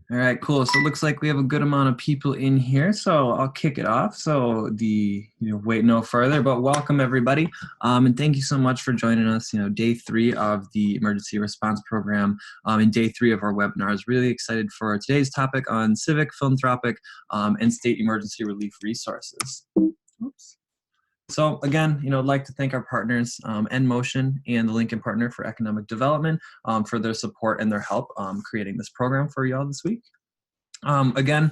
All right, cool. So it looks like we have a good amount of people in here, so I'll kick it off. So wait no further, but welcome everybody. And thank you so much for joining us, day 3 of the emergency response program, and day 3 of our webinars. Really excited for today's topic on Civic, Philanthropic, and state emergency relief resources. Oops. So again, I'd like to thank our partners, NMotion and the Lincoln Partner for Economic Development, for their support and their help creating this program for y'all this week. Again,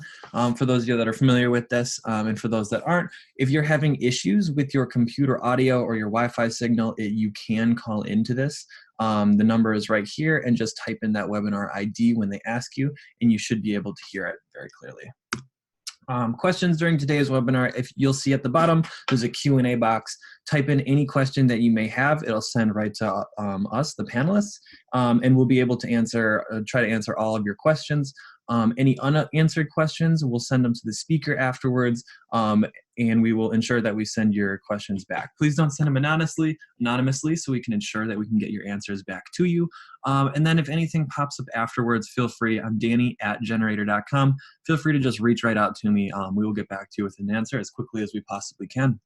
for those of you that are familiar with this, and for those that aren't, if you're having issues with your computer audio or your Wi-Fi signal, you can call into this. The number is right here, and just type in that webinar ID when they ask you, and you should be able to hear it very clearly. Questions during today's webinar, if you'll see at the bottom, there's a Q&A box. Type in any question that you may have. It'll send right to us, the panelists, and we'll be able to try to answer all of your questions. Any unanswered questions, we'll send them to the speaker afterwards, and we will ensure that we send your questions back. Please don't send them anonymously, so we can ensure that we can get your answers back to you. And then if anything pops up afterwards, feel free. I'm Danny@generator.com. Feel free to just reach right out to me. We will get back to you with an answer as quickly as we possibly can.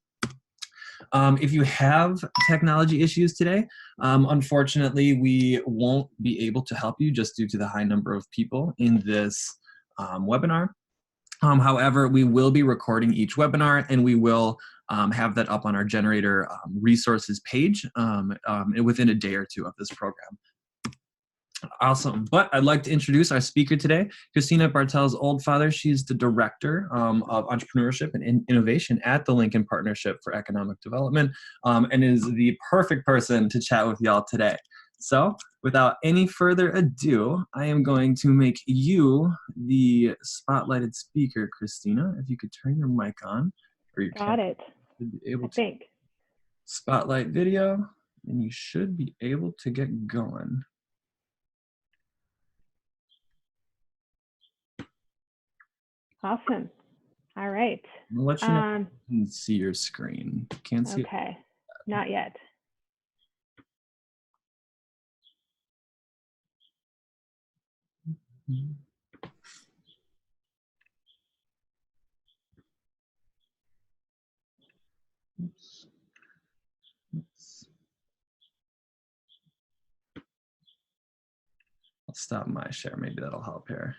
If you have technology issues today, unfortunately, we won't be able to help you just due to the high number of people in this webinar. However, we will be recording each webinar, and we will have that up on our Generator resources page within a day or two of this program. Awesome. But I'd like to introduce our speaker today, Christina Bartels Oldfather. She's the Director of Entrepreneurship and Innovation at the Lincoln Partnership for Economic Development, and is the perfect person to chat with y'all today. So without any further ado, I am going to make you the spotlighted speaker, Christina. If you could turn your mic on. Or your Got it. Should be able I think. Spotlight video, and you should be able to get going. Awesome. All right. I'll let you know if you can see your screen. Can't see okay. Not yet. Oops. I'll stop my share. Maybe that'll help here.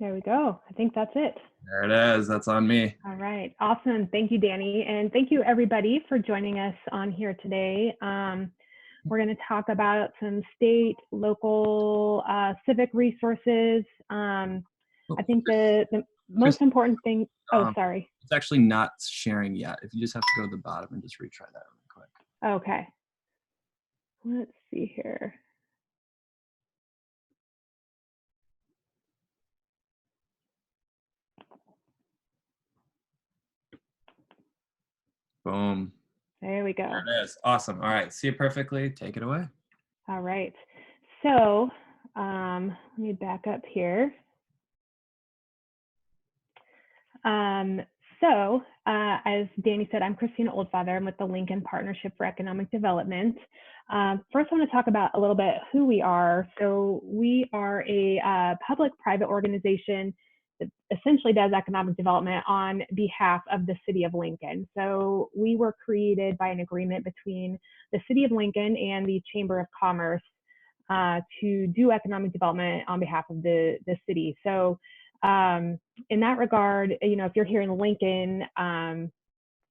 There we go. I think that's it. There it is. That's on me. All right. Awesome. Thank you, Danny. And thank you, everybody, for joining us on here today. We're going to talk about some state, local, civic resources. I think the most important thing, sorry. It's actually not sharing yet. If you just have to go to the bottom and just retry that really quick. Okay. Let's see here. Boom. There we go. There it is. Awesome. All right. See it perfectly. Take it away. All right. So let me back up here. As Danny said, I'm Christina Oldfather. I'm with the Lincoln Partnership for Economic Development. First, I want to talk about a little bit who we are. So we are a public-private organization that essentially does economic development on behalf of the city of Lincoln. So we were created by an agreement between the city of Lincoln and the Chamber of Commerce to do economic development on behalf of the city. So in that regard, if you're here in Lincoln,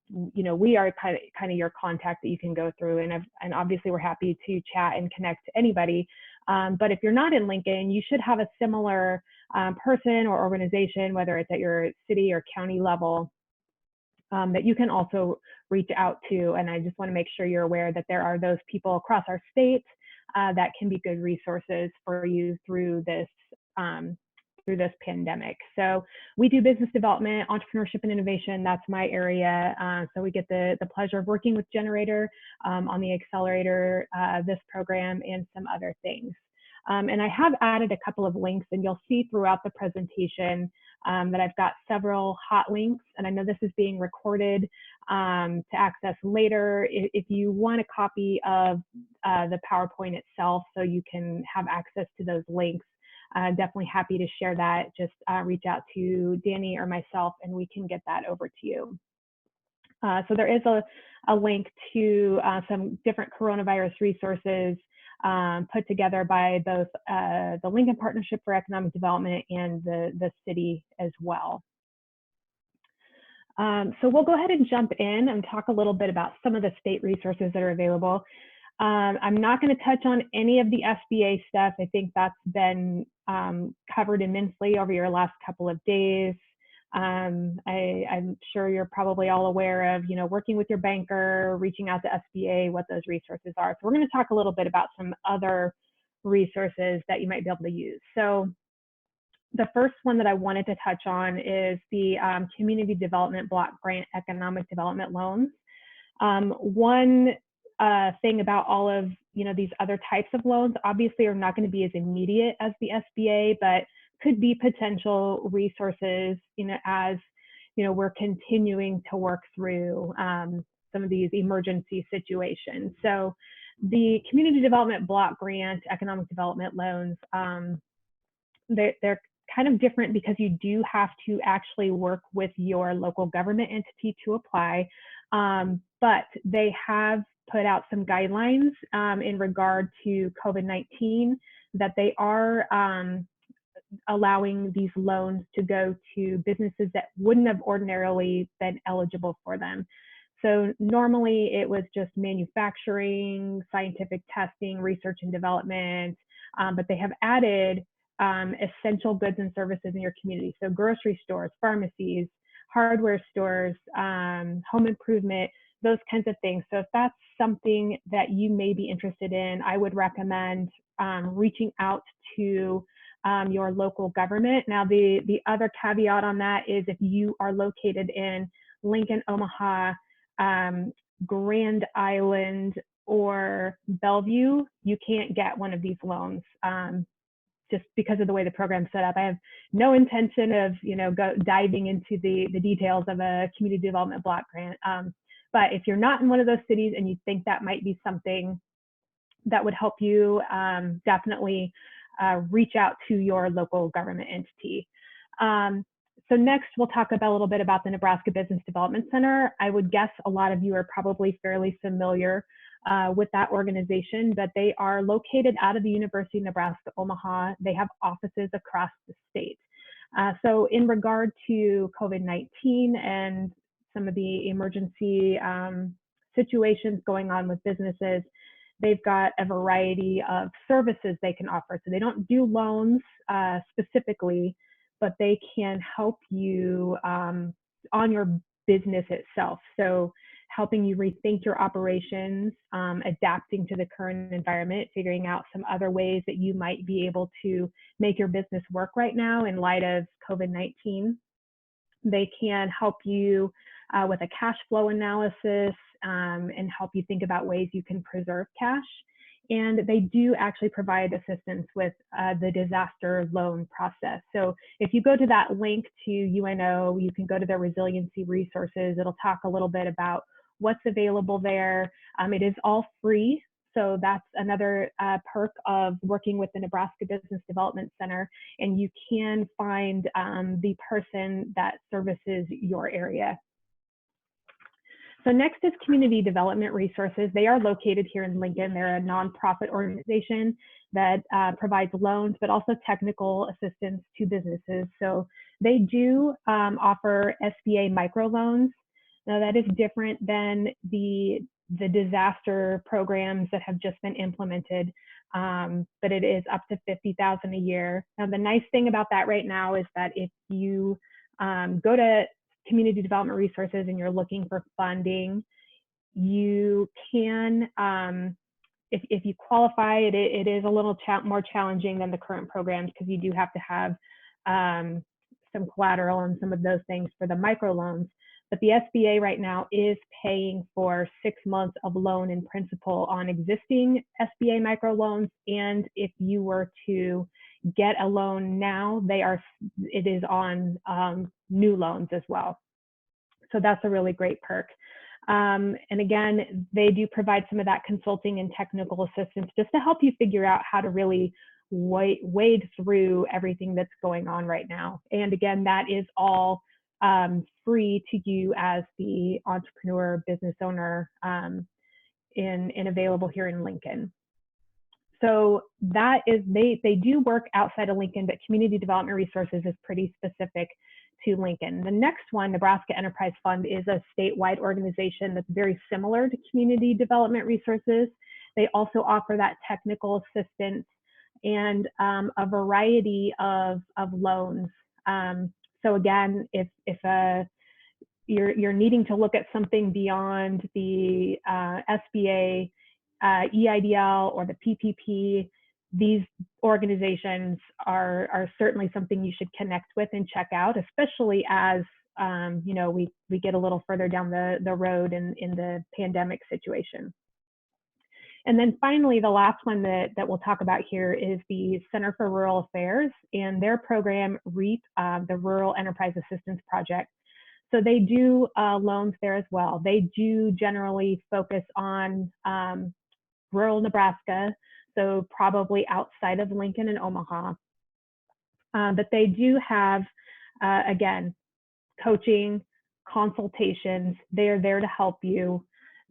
we are kind of your contact that you can go through, and obviously we're happy to chat and connect to anybody. But if you're not in Lincoln, you should have a similar person or organization, whether it's at your city or county level, that you can also reach out to. And I just want to make sure you're aware that there are those people across our state that can be good resources for you through this pandemic. So we do business development, entrepreneurship, and innovation. That's my area. So we get the pleasure of working with Generator on the accelerator, this program, and some other things. And I have added a couple of links, and you'll see throughout the presentation that I've got several hot links. And I know this is being recorded to access later. If you want a copy of the PowerPoint itself so you can have access to those links, definitely happy to share that. Just reach out to Danny or myself and we can get that over to you. So there is a link to some different coronavirus resources put together by both the Lincoln Partnership for Economic Development and the city as well. So we'll go ahead and jump in and talk a little bit about some of the state resources that are available. I'm not going to touch on any of the SBA stuff. I think that's been covered immensely over your last couple of days. I'm sure you're probably all aware of, working with your banker, reaching out to SBA, what those resources are. So we're going to talk a little bit about some other resources that you might be able to use. So the first one that I wanted to touch on is the Community Development Block Grant Economic Development Loans. One thing about all of these other types of loans, obviously are not going to be as immediate as the SBA, but could be potential resources, as we're continuing to work through some of these emergency situations. So the Community Development Block Grant Economic Development Loans, they're kind of different because you do have to actually work with your local government entity to apply, but they have put out some guidelines in regard to COVID-19 that they are allowing these loans to go to businesses that wouldn't have ordinarily been eligible for them. So normally it was just manufacturing, scientific testing, research and development, but they have added essential goods and services in your community. So grocery stores, pharmacies, hardware stores, home improvement, those kinds of things. So if that's something that you may be interested in, I would recommend reaching out to your local government. Now, the other caveat on that is if you are located in Lincoln, Omaha, Grand Island, or Bellevue, you can't get one of these loans. Just because of the way the program's set up. I have no intention of, diving into the details of a community development block grant. But if you're not in one of those cities and you think that might be something that would help you, definitely reach out to your local government entity. So next, we'll talk about a little bit about the Nebraska Business Development Center. I would guess a lot of you are probably fairly familiar with that organization, but they are located out of the University of Nebraska, Omaha. They have offices across the state. So in regard to COVID-19 and some of the emergency situations going on with businesses, they've got a variety of services they can offer. So they don't do loans specifically, but they can help you on your business itself. So helping you rethink your operations, adapting to the current environment, figuring out some other ways that you might be able to make your business work right now in light of COVID-19. They can help you with a cash flow analysis and help you think about ways you can preserve cash. And they do actually provide assistance with the disaster loan process. So if you go to that link to UNO, you can go to their resiliency resources. It'll talk a little bit about what's available there. It is all free. So that's another perk of working with the Nebraska Business Development Center. And you can find the person that services your area. So next is Community Development Resources. They are located here in Lincoln. They're a nonprofit organization that provides loans, but also technical assistance to businesses. So they do offer SBA microloans. Now that is different than the disaster programs that have just been implemented, but it is up to $50,000 a year. Now the nice thing about that right now is that if you go to Community Development Resources and you're looking for funding, you can, if you qualify, it is a little more challenging than the current programs because you do have to have some collateral and some of those things for the microloans. But the SBA right now is paying for 6 months of loan in principal on existing SBA microloans. And if you were to get a loan now, it is on new loans as well. So that's a really great perk. And again, they do provide some of that consulting and technical assistance just to help you figure out how to really wade through everything that's going on right now. And again, that is all free to you as the entrepreneur business owner, and available here in Lincoln. So that is, they do work outside of Lincoln, but Community Development Resources is pretty specific to Lincoln. The next one, Nebraska Enterprise Fund, is a statewide organization that's very similar to Community Development Resources. They also offer that technical assistance and a variety of loans. So again, if you're needing to look at something beyond the SBA, EIDL, or the PPP, these organizations are certainly something you should connect with and check out, especially as we get a little further down the road in the pandemic situation. And then finally, the last one that we'll talk about here is the Center for Rural Affairs and their program, REAP, the Rural Enterprise Assistance Project. So they do loans there as well. They do generally focus on rural Nebraska, so probably outside of Lincoln and Omaha. But they do have, again, coaching, consultations. They are there to help you.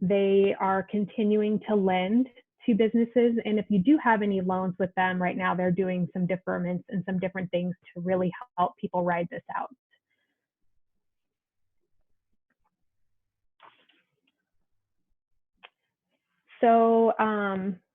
They are continuing to lend to businesses. And if you do have any loans with them right now, they're doing some deferments and some different things to really help people ride this out. So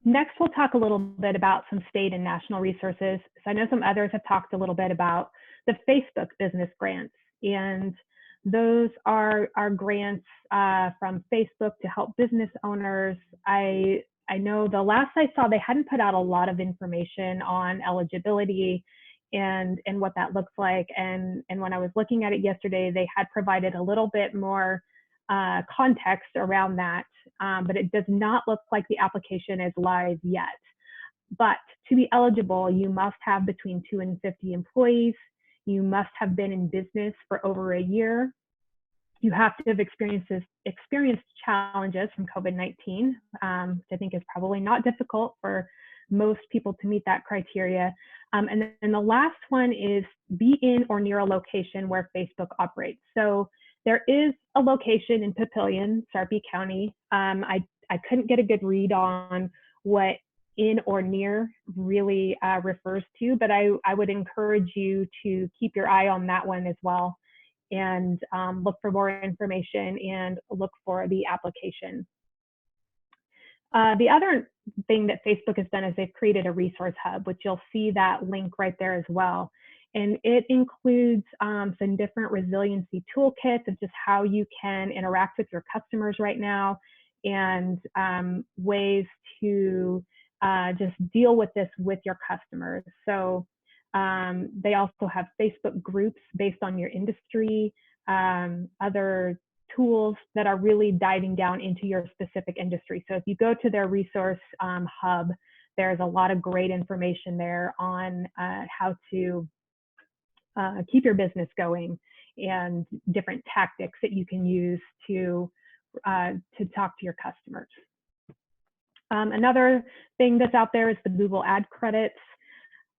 next, we'll talk a little bit about some state and national resources. So I know some others have talked a little bit about the Facebook business grants, and those are grants from Facebook to help business owners. I know the last I saw, they hadn't put out a lot of information on eligibility and what that looks like. And when I was looking at it yesterday, they had provided a little bit more context around that, but it does not look like the application is live yet. But to be eligible, you must have between 2 and 50 employees. You must have been in business for over a year. You have to have experienced challenges from COVID-19, which I think is probably not difficult for most people to meet that criteria. And then the last one is be in or near a location where Facebook operates. So there is a location in Papillion, Sarpy County. I couldn't get a good read on what in or near really refers to, but I would encourage you to keep your eye on that one as well, and look for more information and look for the application. The other thing that Facebook has done is they've created a resource hub, which you'll see that link right there as well. And it includes some different resiliency toolkits of just how you can interact with your customers right now, and ways to just deal with this with your customers. So they also have Facebook groups based on your industry, other tools that are really diving down into your specific industry. So if you go to their resource hub, there's a lot of great information there on how to keep your business going, and different tactics that you can use to talk to your customers. Another thing that's out there is the Google ad credits.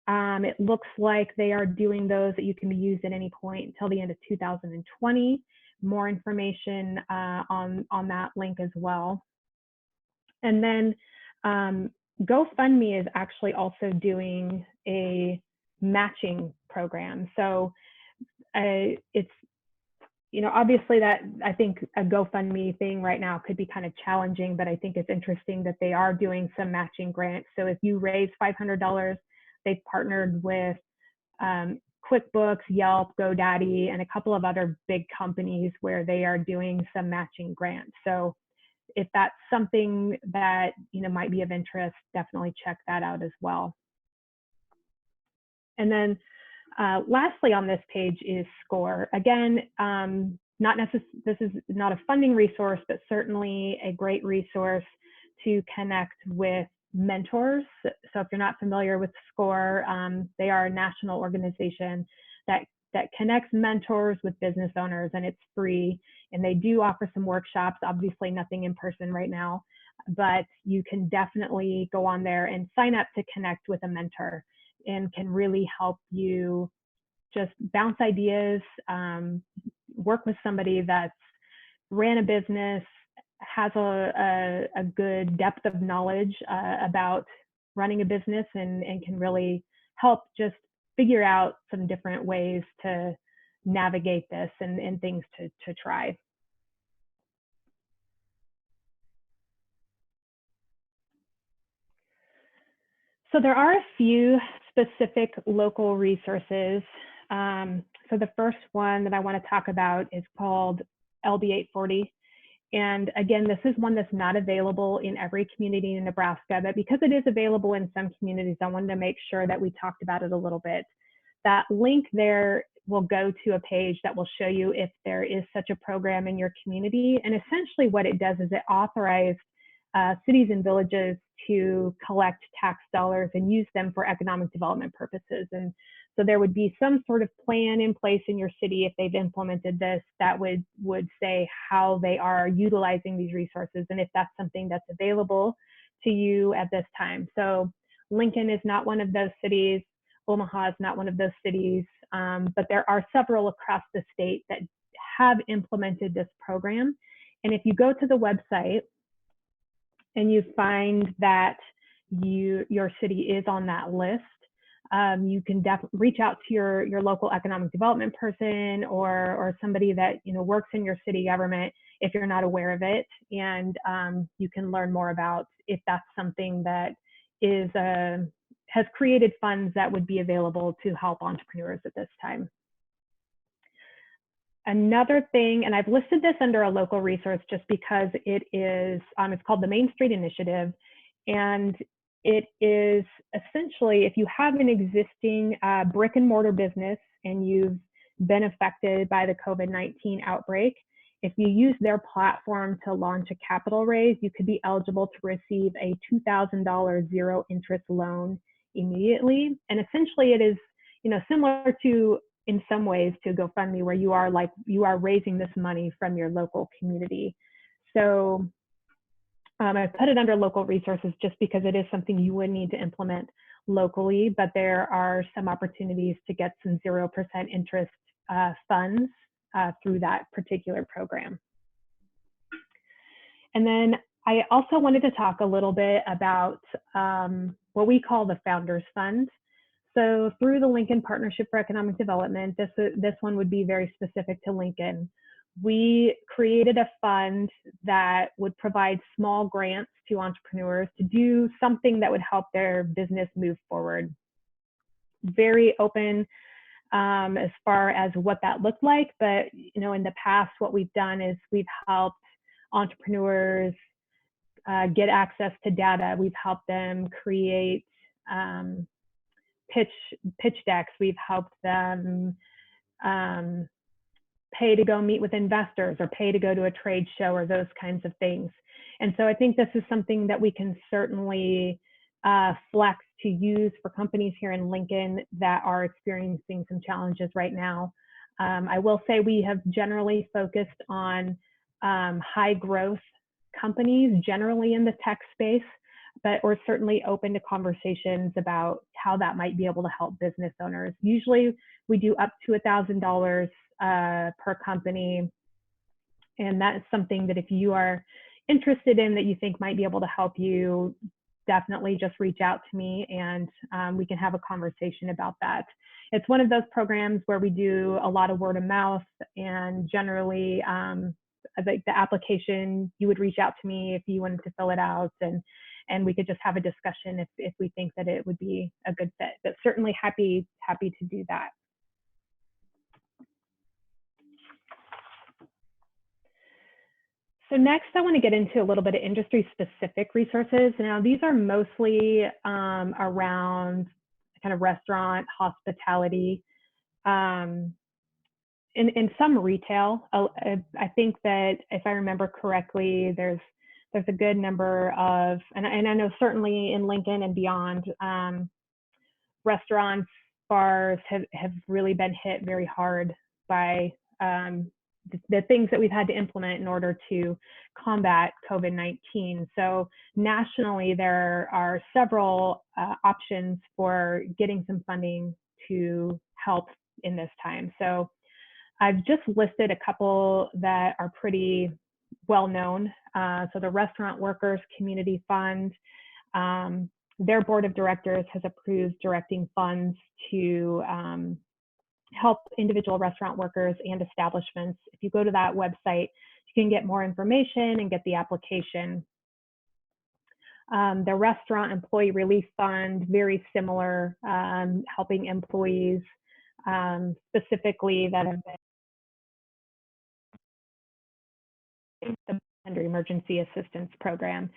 It looks like they are doing those that you can be used at any point until the end of 2020. More information on that link as well. And then GoFundMe is actually also doing a matching program. So it's, obviously that I think a GoFundMe thing right now could be kind of challenging, but I think it's interesting that they are doing some matching grants. So if you raise $500, they've partnered with QuickBooks, Yelp, GoDaddy, and a couple of other big companies where they are doing some matching grants. So if that's something that might be of interest, definitely check that out as well. And then lastly on this page is SCORE. Again, this is not a funding resource, but certainly a great resource to connect with mentors. So if you're not familiar with SCORE, they are a national organization that connects mentors with business owners, and it's free. And they do offer some workshops, obviously nothing in person right now, but you can definitely go on there and sign up to connect with a mentor. and can really help you just bounce ideas, work with somebody that's ran a business, has a good depth of knowledge about running a business, and can really help just figure out some different ways to navigate this and things to try. So there are a few specific local resources. So the first one that I want to talk about is called LB 840. And again, this is one that's not available in every community in Nebraska, but because it is available in some communities, I wanted to make sure that we talked about it a little bit. That link there will go to a page that will show you if there is such a program in your community. And essentially what it does is it authorizes cities and villages to collect tax dollars and use them for economic development purposes. And so there would be some sort of plan in place in your city if they've implemented this that would say how they are utilizing these resources and if that's something that's available to you at this time. So Lincoln is not one of those cities. Omaha is not one of those cities, but there are several across the state that have implemented this program. And if you go to the website and you find that your city is on that list, you can reach out to your local economic development person or somebody that works in your city government if you're not aware of it, and you can learn more about if that's something that is has created funds that would be available to help entrepreneurs at this time. Another thing, and I've listed this under a local resource just because it is, it's called the Main Street Initiative, and it is essentially if you have an existing brick and mortar business and you've been affected by the COVID-19 outbreak, if you use their platform to launch a capital raise, you could be eligible to receive a $2,000 zero interest loan immediately. And essentially it is, similar to, in some ways, to GoFundMe, where you are raising this money from your local community. So I put it under local resources just because it is something you would need to implement locally, but there are some opportunities to get some 0% interest funds through that particular program. And then I also wanted to talk a little bit about what we call the Founders Fund. So through the Lincoln Partnership for Economic Development, this one would be very specific to Lincoln. We created a fund that would provide small grants to entrepreneurs to do something that would help their business move forward. Very open as far as what that looked like, but in the past, what we've done is we've helped entrepreneurs get access to data. We've helped them create pitch decks. We've helped them pay to go meet with investors or pay to go to a trade show or those kinds of things. And so I think this is something that we can certainly flex to use for companies here in Lincoln that are experiencing some challenges right now. I will say we have generally focused on high growth companies, generally in the tech space, but we're certainly open to conversations about how that might be able to help business owners. Usually we do up to $1,000 per company. And that is something that if you are interested in that you think might be able to help you, definitely just reach out to me and we can have a conversation about that. It's one of those programs where we do a lot of word of mouth, and generally the application, you would reach out to me if you wanted to fill it out, and we could just have a discussion if we think that it would be a good fit. But certainly happy to do that. So next, I want to get into a little bit of industry-specific resources. Now, these are mostly around kind of restaurant, hospitality, in some retail. I think that if I remember correctly, there's a good number of, and I know certainly in Lincoln and beyond, restaurants, bars have really been hit very hard by the things that we've had to implement in order to combat COVID-19. So nationally, there are several options for getting some funding to help in this time. So I've just listed a couple that are pretty well known. So the Restaurant Workers Community Fund, their board of directors has approved directing funds to help individual restaurant workers and establishments. If you go to that website, you can get more information and get the application. The Restaurant Employee Relief Fund, very similar, helping employees specifically that have been under emergency assistance program,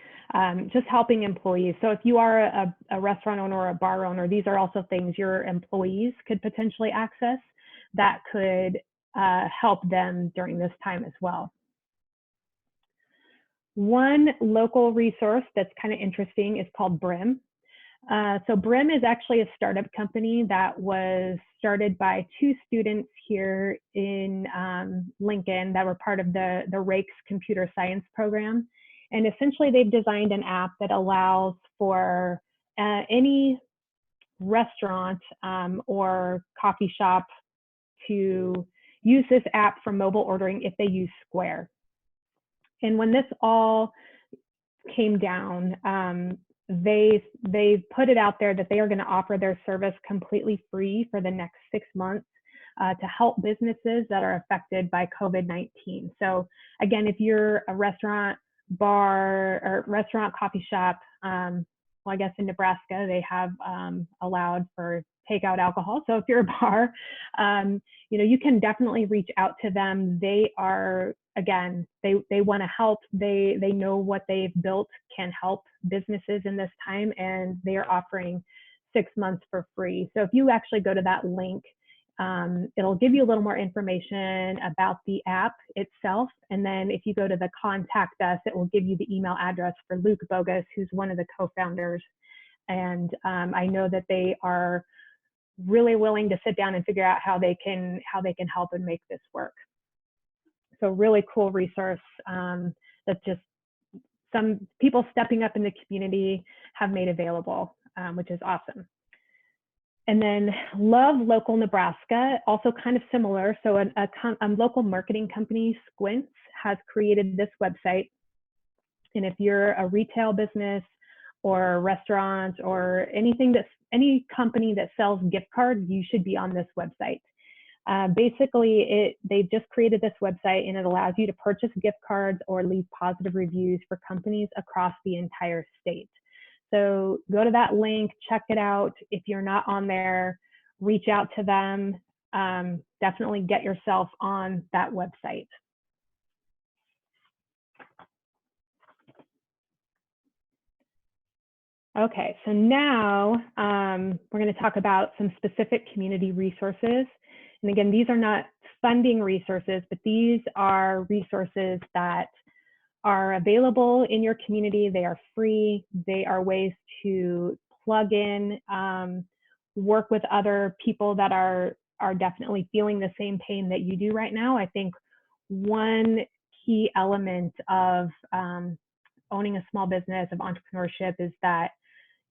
just helping employees. So if you are a restaurant owner or a bar owner, these are also things your employees could potentially access that could help them during this time as well. One local resource that's kind of interesting is called Brim. So Brim is actually a startup company that was started by two students here in Lincoln that were part of the Rakes computer science program. And essentially they've designed an app that allows for any restaurant or coffee shop to use this app for mobile ordering if they use Square. And when this all came down, they put it out there that they are going to offer their service completely free for the next 6 months to help businesses that are affected by COVID-19. So again, if you're a restaurant, bar, or restaurant, coffee shop, well, I guess in Nebraska, they have allowed for takeout alcohol. So if you're a bar, you can definitely reach out to them. They are, again, they want to help. They know what they've built can help businesses in this time, and they are offering 6 months for free. So if you actually go to that link, it'll give you a little more information about the app itself. And then if you go to the contact us, it will give you the email address for Luke Bogus, who's one of the co-founders. And I know that they are really willing to sit down and figure out how they can help and make this work. So really cool resource that just some people stepping up in the community have made available, which is awesome. And then Love Local Nebraska, also kind of similar. So a local marketing company, Squints, has created this website. And if you're a retail business or a restaurant or any company that sells gift cards, you should be on this website. Basically, they've just created this website, and it allows you to purchase gift cards or leave positive reviews for companies across the entire state. So go to that link, check it out. If you're not on there, reach out to them. Definitely get yourself on that website. Okay, so now we're going to talk about some specific community resources. And again, these are not funding resources, but these are resources that are available in your community. They are free. They are ways to plug in, work with other people that are definitely feeling the same pain that you do right now. I think one key element of owning a small business, of entrepreneurship, is that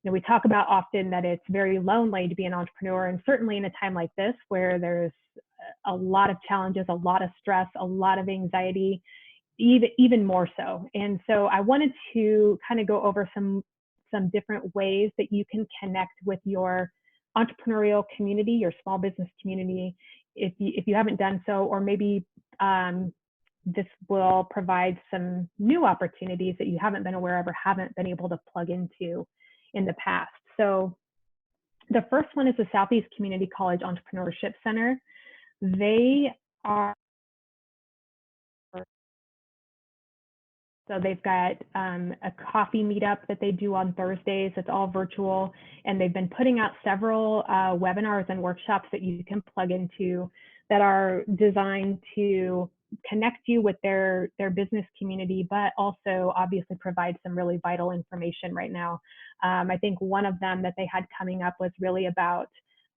we talk about often that it's very lonely to be an entrepreneur, and certainly in a time like this where there's a lot of challenges, a lot of stress, a lot of anxiety, even more so. And so I wanted to kind of go over some different ways that you can connect with your entrepreneurial community, your small business community, if you haven't done so, or maybe this will provide some new opportunities that you haven't been aware of or haven't been able to plug into in the past. So the first one is the Southeast Community College Entrepreneurship Center. They are, so they've got a coffee meetup that they do on Thursdays. It's all virtual, and they've been putting out several webinars and workshops that you can plug into that are designed to connect you with their business community, but also obviously provide some really vital information right now. I think one of them that they had coming up was really about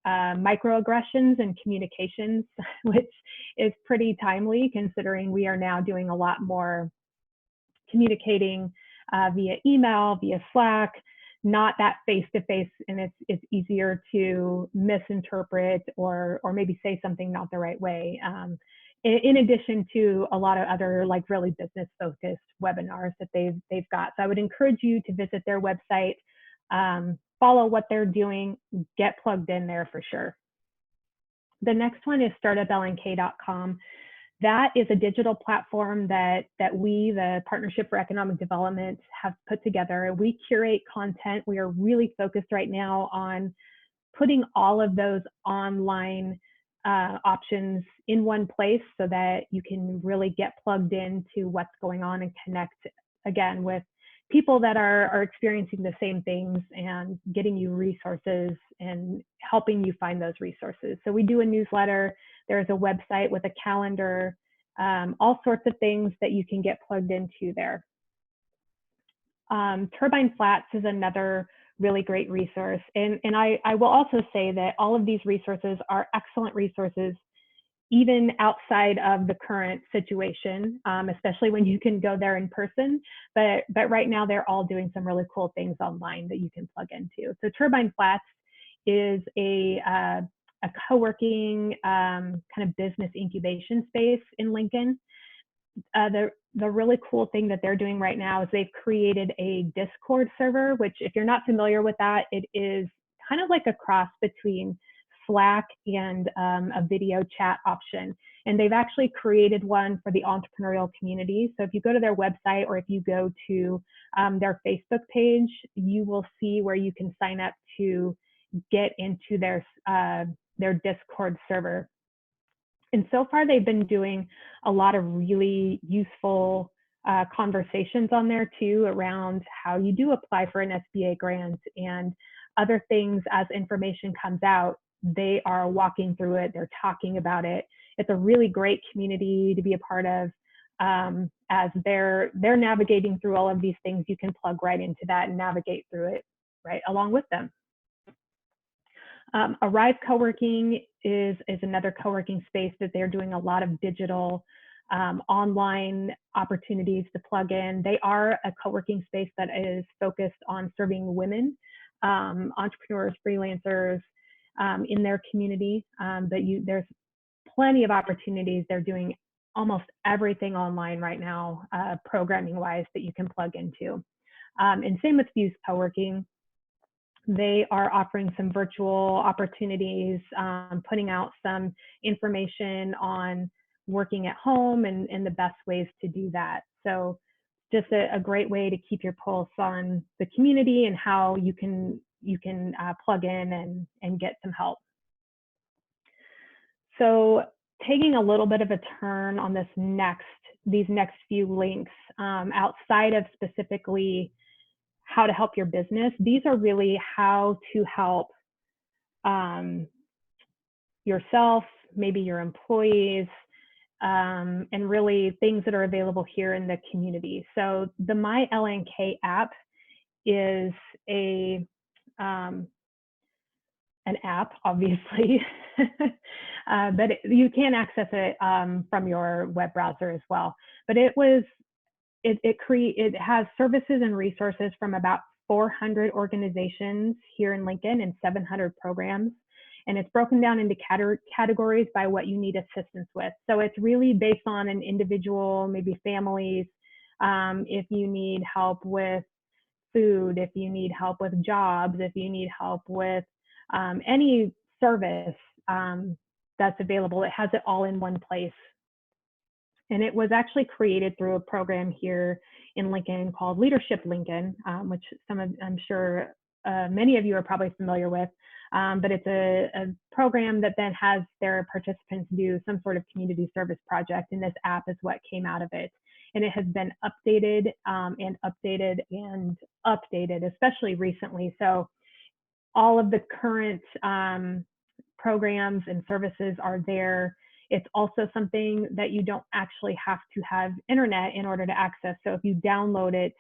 microaggressions and communications, which is pretty timely considering we are now doing a lot more communicating via email, via Slack, not that face-to-face, and it's easier to misinterpret or maybe say something not the right way. In addition to a lot of other like really business-focused webinars that they've got. So I would encourage you to visit their website, follow what they're doing, get plugged in there for sure. The next one is startuplnk.com. That is a digital platform that we, the Partnership for Economic Development, have put together. We curate content. We are really focused right now on putting all of those online options in one place so that you can really get plugged into what's going on and connect again with people that are experiencing the same things and getting you resources and helping you find those resources. So we do a newsletter. There's a website with a calendar, all sorts of things that you can get plugged into there. Turbine Flats is another really great resource. And I will also say that all of these resources are excellent resources even outside of the current situation, especially when you can go there in person. But right now, they're all doing some really cool things online that you can plug into. So Turbine Flats is a co-working kind of business incubation space in Lincoln. The really cool thing that they're doing right now is they've created a Discord server, which if you're not familiar with that, it is kind of like a cross between Slack and a video chat option. And they've actually created one for the entrepreneurial community. So if you go to their website or if you go to their Facebook page, you will see where you can sign up to get into their Discord server. And so far, they've been doing a lot of really useful conversations on there too around how you do apply for an SBA grant and other things. As information comes out, they are walking through it. They're talking about it. It's a really great community to be a part of. As they're navigating through all of these things, you can plug right into that and navigate through it right along with them. Arrive Co-working is another co-working space that they're doing a lot of digital online opportunities to plug in. They are a co-working space that is focused on serving women, entrepreneurs, freelancers in their community. But there's plenty of opportunities. They're doing almost everything online right now, programming-wise, that you can plug into. And same with Fuse Co-working. They are offering some virtual opportunities, putting out some information on working at home and the best ways to do that. So just a great way to keep your pulse on the community and how you can plug in and get some help. So taking a little bit of a turn on these next few links, outside of specifically how to help your business, these are really how to help yourself, maybe your employees, and really things that are available here in the community. So the My LNK app is an app, obviously, but you can access it from your web browser as well. But it has services and resources from about 400 organizations here in Lincoln and 700 programs. And it's broken down into categories by what you need assistance with. So it's really based on an individual, maybe families, if you need help with food, if you need help with jobs, if you need help with any service that's available, it has it all in one place. And it was actually created through a program here in Lincoln called Leadership Lincoln, which I'm sure many of you are probably familiar with. But it's a program that then has their participants do some sort of community service project. And this app is what came out of it. And it has been updated and updated and updated, especially recently. So all of the current programs and services are there. It's also something that you don't actually have to have internet in order to access. So if you download it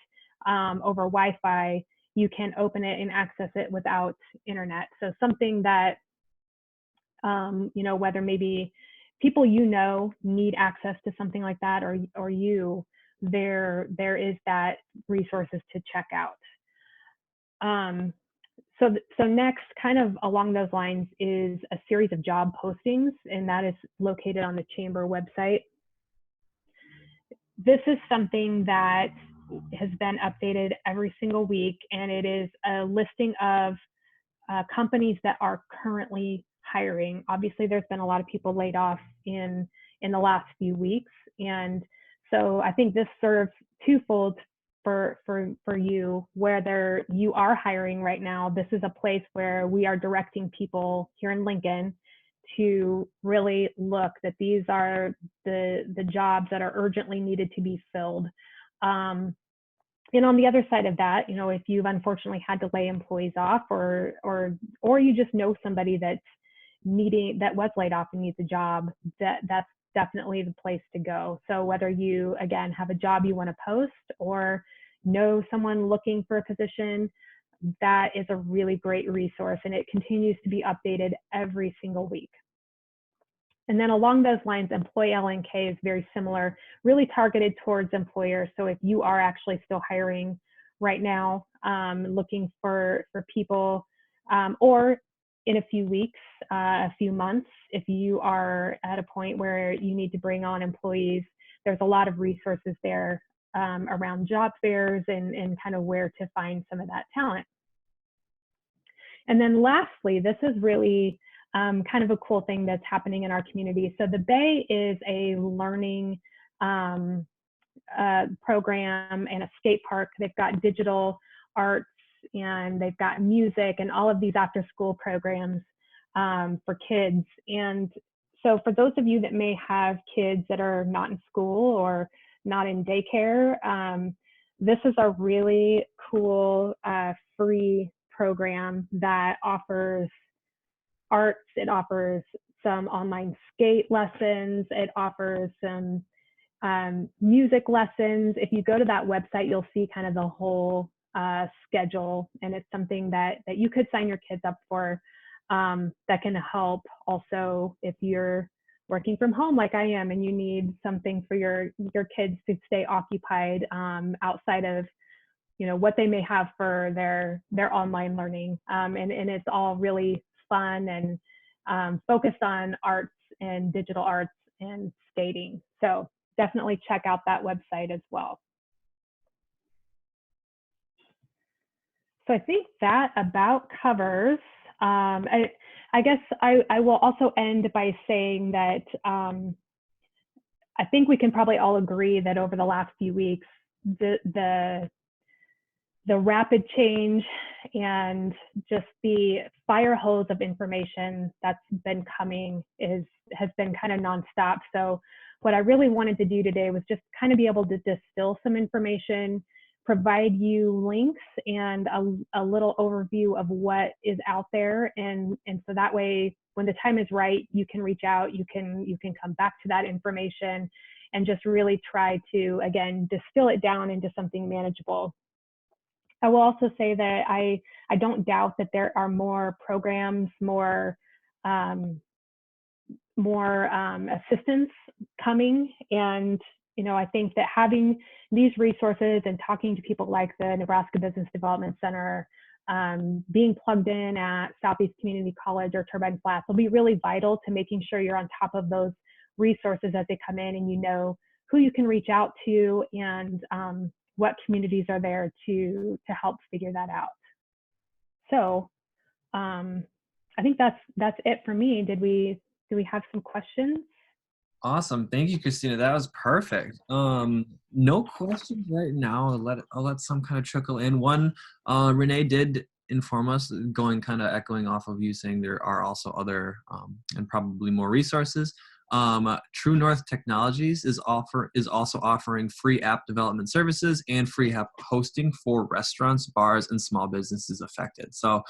over Wi-Fi, you can open it and access it without internet. So something that whether maybe people need access to something like that, or there is that resources to check out. So next, kind of along those lines, is a series of job postings, and that is located on the Chamber website. This is something that has been updated every single week, and it is a listing of companies that are currently hiring. Obviously, there's been a lot of people laid off in the last few weeks, and so I think this serves twofold for you. Whether you are hiring right now, this is a place where we are directing people here in Lincoln to really look that these are the jobs that are urgently needed to be filled. And on the other side of that, if you've unfortunately had to lay employees off, or you just know somebody that was laid off and needs a job, that's definitely the place to go. So whether you, again, have a job you want to post, or know someone looking for a position, that is a really great resource, and it continues to be updated every single week. And then along those lines, Employee L&K is very similar, really targeted towards employers. So if you are actually still hiring right now, looking for people, or in a few weeks, a few months, if you are at a point where you need to bring on employees, there's a lot of resources there around job fairs and kind of where to find some of that talent. And then lastly, this is really kind of a cool thing that's happening in our community. So the Bay is a learning program and a skate park. They've got digital arts, and they've got music, and all of these after school programs for kids. And so for those of you that may have kids that are not in school or not in daycare, this is a really cool free program that offers arts. It offers some online skate lessons. It offers some music lessons. If you go to that website, you'll see kind of the whole schedule, and it's something that you could sign your kids up for, that can help also if you're working from home like I am and you need something for your kids to stay occupied outside of what they may have for their online learning, and it's all really fun and focused on arts and digital arts and skating. So definitely check out that website as well. So I think that about covers. I guess I will also end by saying that I think we can probably all agree that over the last few weeks, the rapid change and just the fire hose of information that's been coming has been kind of nonstop. So what I really wanted to do today was just kind of be able to distill some information, provide you links and a little overview of what is out there. And so that way, when the time is right, you can reach out, you can come back to that information and just really try to, again, distill it down into something manageable. I will also say that I don't doubt that there are more programs, more assistance coming. And, I think that having these resources and talking to people like the Nebraska Business Development Center, being plugged in at Southeast Community College or Turbine Flats will be really vital to making sure you're on top of those resources as they come in, and who you can reach out to and what communities are there to help figure that out. So I think that's it for me. Do we have some questions? Awesome. Thank you, Christina. That was perfect. No questions right now. I'll let some kind of trickle in. One, Renee did inform us, echoing off of you saying there are also other and probably more resources. True North Technologies is also offering free app development services and free app hosting for restaurants, bars, and small businesses affected. So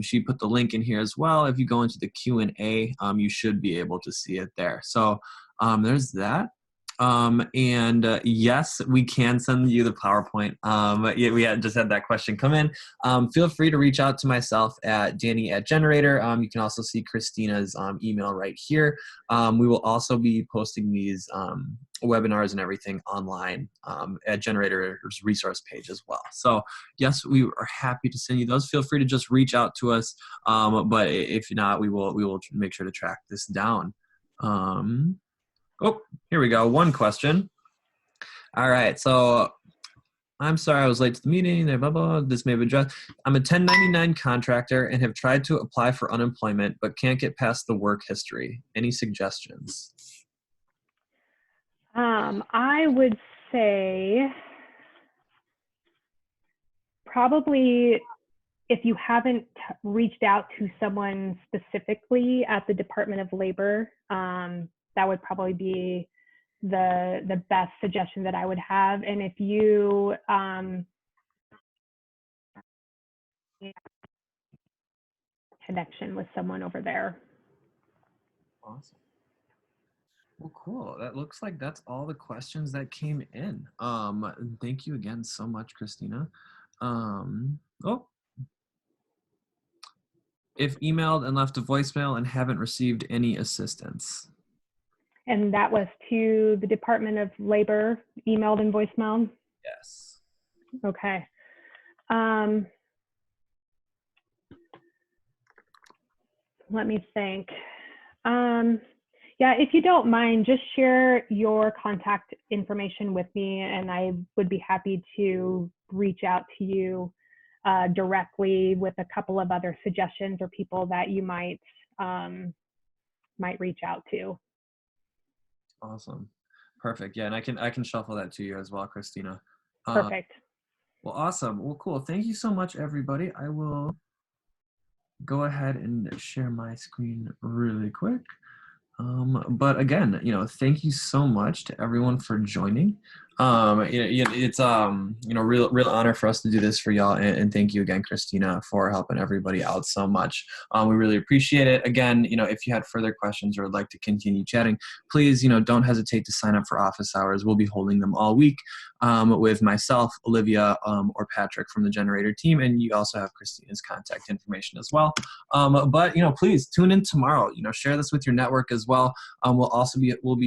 she put the link in here as well. If you go into the Q&A, you should be able to see it there. So there's that. Yes, we can send you the PowerPoint. Yeah, just had that question come in. Feel free to reach out to myself at Danny@Generator. You can also see Christina's email right here. We will also be posting these webinars and everything online at Generator's resource page as well. So yes, we are happy to send you those. Feel free to just reach out to us. But if not, we will make sure to track this down. Oh, here we go. One question. All right. So I'm sorry I was late to the meeting. Blah, blah, blah. This may have been addressed. I'm a 1099 contractor and have tried to apply for unemployment, but can't get past the work history. Any suggestions? I would say probably if you haven't reached out to someone specifically at the Department of Labor, that would probably be the best suggestion that I would have. And if you connection with someone over there. Awesome. Well, cool. That looks like that's all the questions that came in. Thank you again so much, Christina. Oh, if emailed and left a voicemail and haven't received any assistance. And that was to the Department of Labor, emailed and voicemail? Yes. Okay. Let me think. Yeah, if you don't mind, just share your contact information with me, and I would be happy to reach out to you directly with a couple of other suggestions or people that you might reach out to. Awesome. Perfect. Yeah, and I can shuffle that to you as well, Christina. Perfect. Well, awesome. Well, cool. Thank you so much, everybody. I will go ahead and share my screen really quick. But again, thank you so much to everyone for joining. It's real honor for us to do this for y'all, and thank you again, Christina, for helping everybody out so much. We really appreciate it. Again, if you had further questions or would like to continue chatting, please, don't hesitate to sign up for office hours. We'll be holding them all week with myself, Olivia, or Patrick from the Generator team, and you also have Christina's contact information as well. But please tune in tomorrow. Share this with your network as well.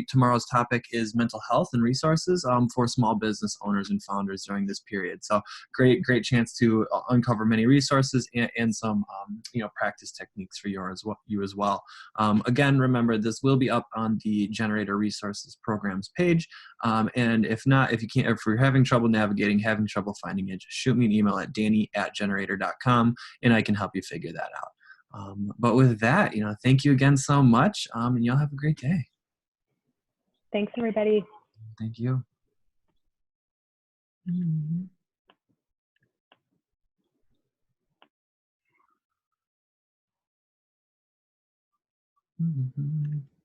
Tomorrow's topic is mental health and resources for small business owners and founders during this period. So great chance to uncover many resources and some practice techniques for you as well. Again, remember, this will be up on the Generator Resources Programs page. And if you're having trouble navigating, having trouble finding it, just shoot me an email at danny@generator.com and I can help you figure that out. But with that, thank you again so much, and y'all have a great day. Thanks, everybody. Thank you. Mm-hmm. Mm-hmm.